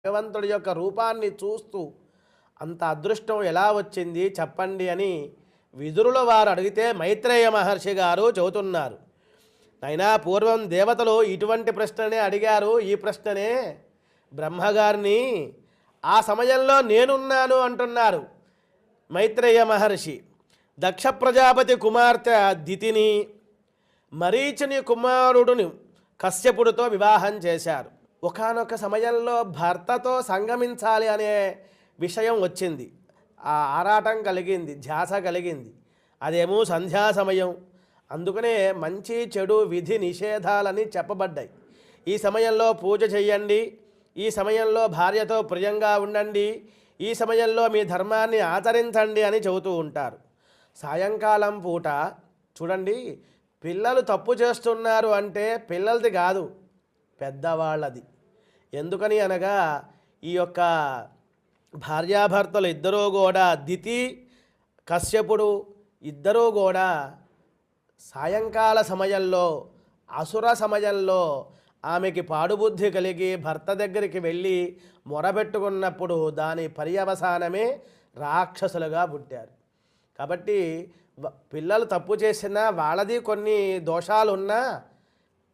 భగవంతుడి యొక్క రూపాన్ని చూస్తూ అంత అదృష్టం ఎలా వచ్చింది చెప్పండి అని విదురుల వారు అడిగితే మైత్రేయ మహర్షి గారు చెబుతున్నారు. అయినా పూర్వం దేవతలు ఇటువంటి ప్రశ్ననే అడిగారు. ఈ ప్రశ్ననే బ్రహ్మగారిని ఆ సమయంలో నేనున్నాను అంటున్నారు మైత్రేయ మహర్షి. దక్ష ప్రజాపతి కుమార్తె దితిని మరీచుని కుమారుడుని కశ్యపుడితో వివాహం చేశారు. ఒకానొక సమయంలో భర్తతో సంగమించాలి అనే విషయం వచ్చింది. ఆ ఆరాటం కలిగింది, ధ్యాస కలిగింది. అదేమో సంధ్యా సమయం. అందుకనే మంచి చెడు విధి నిషేధాలని చెప్పబడ్డాయి. ఈ సమయంలో పూజ చేయండి, ఈ సమయంలో భార్యతో ప్రియంగా ఉండండి, ఈ సమయంలో మీ ధర్మాన్ని ఆచరించండి అని చెబుతూ ఉంటారు. సాయంకాలం పూట చూడండి, పిల్లలు తప్పు చేస్తున్నారు అంటే పిల్లలది కాదు, పెద్దవాళ్ళది. ఎందుకని అనగా ఈ యొక్క భార్యాభర్తలు ఇద్దరూ కూడా దితి కశ్యపుడు ఇద్దరూ కూడా సాయంకాల సమయంలో అసుర సమయంలో ఆమెకి పాడుబుద్ధి కలిగి భర్త దగ్గరికి వెళ్ళి మొరబెట్టుకున్నప్పుడు దాని పర్యవసానమే రాక్షసులుగా పుట్టారు. కాబట్టి పిల్లలు తప్పు చేసినా వాళ్ళది కొన్ని దోషాలు ఉన్నా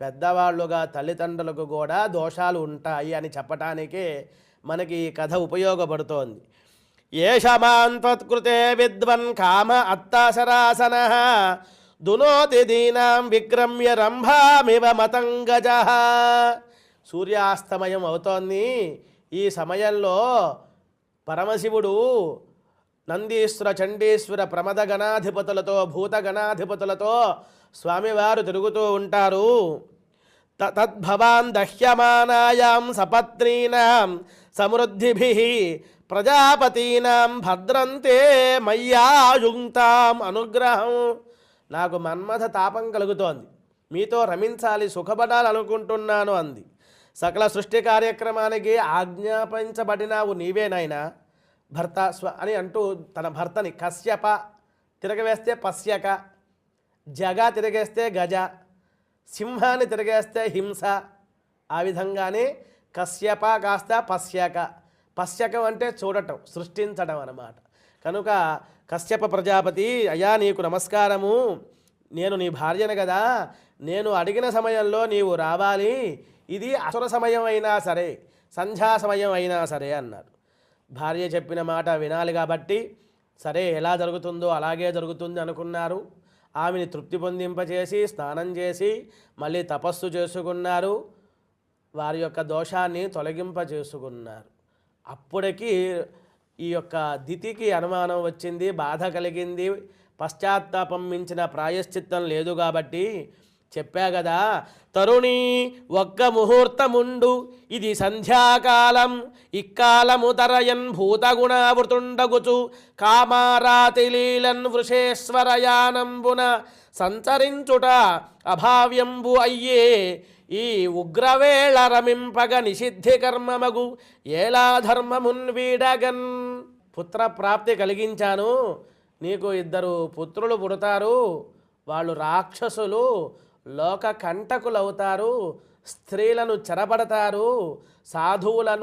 పెద్దవాళ్ళుగా తల్లిదండ్రులకు కూడా దోషాలు ఉంటాయి అని చెప్పటానికే మనకి ఈ కథ ఉపయోగపడుతోంది. ఏషమాంత్వత్కృతే విద్వన్ కామ అత్తాశరాసన దునోతి దీనాం విక్రమ్య రంభామివ మతంగజ. సూర్యాస్తమయం అవుతోంది. ఈ సమయంలో పరమశివుడు నందీశ్వర చండీశ్వర ప్రమద గణాధిపతులతో భూత గణాధిపతులతో స్వామివారు తిరుగుతూ ఉంటారు. తద్భవాన్ దహ్యమానాయాం సపత్నీనాం సమృద్ధిభిః ప్రజాపతీనాం భద్రంతే మయ్యాయుంక్తాం అనుగ్రహం. నాకు మన్మథ తాపం కలుగుతోంది, మీతో రమించాలి, సుఖపడాలనుకుంటున్నాను అంది. సకల సృష్టి కార్యక్రమానికి ఆజ్ఞాపించబడినావు నీవే నాయనా భర్త అని అంటూ తన భర్తని కశ్యప తిరగవేస్తే పశ్యక, జగ తిరగేస్తే గజ, సింహాన్ని తిరగేస్తే హింస. ఆ విధంగానే కశ్యప కాస్త పశ్యక. పశ్యకం అంటే చూడటం, సృష్టించడం అన్నమాట. కనుక కశ్యప ప్రజాపతి, అయ్యా నీకు నమస్కారము, నేను నీ భార్యను కదా, నేను అడిగిన సమయంలో నీవు రావాలి. ఇది అసుర సమయం అయినా సరే, సంధ్యా సమయం అయినా సరే అన్నారు. భార్య చెప్పిన మాట వినాలి కాబట్టి సరే ఎలా జరుగుతుందో అలాగే జరుగుతుంది అనుకున్నారు. ఆమెని తృప్తి పొందింపచేసి స్నానం చేసి మళ్ళీ తపస్సు చేసుకున్నారు. వారి యొక్క దోషాన్ని తొలగింపచేసుకున్నారు. అప్పటికి ఈ యొక్క దితికి అనుమానం వచ్చింది, బాధ కలిగింది. పశ్చాత్తాపం మించిన ప్రాయశ్చిత్తం లేదు కాబట్టి చెప్పా కదా, తరుణి ఒక్క ముహూర్తముండు, ఇది సంధ్యాకాలం, ఇక్కాలము తరయన్ భూతగుణావృతుండగుచు కామారాతిలీలన్ వృషేశ్వరయానంబున సంచరించుట అభావ్యంబు అయ్యే ఈ ఉగ్రవేళ రమింపగ నిషిద్ధి కర్మమగు ఏలా ధర్మమున్ వీడగన్. పుత్రప్రాప్తి కలిగించాను, నీకు 2 పుత్రులు పుడతారు. వాళ్ళు రాక్షసులు, లోక కంటకులవుతారు, స్త్రీలను చెరబడతారు, సాధువులను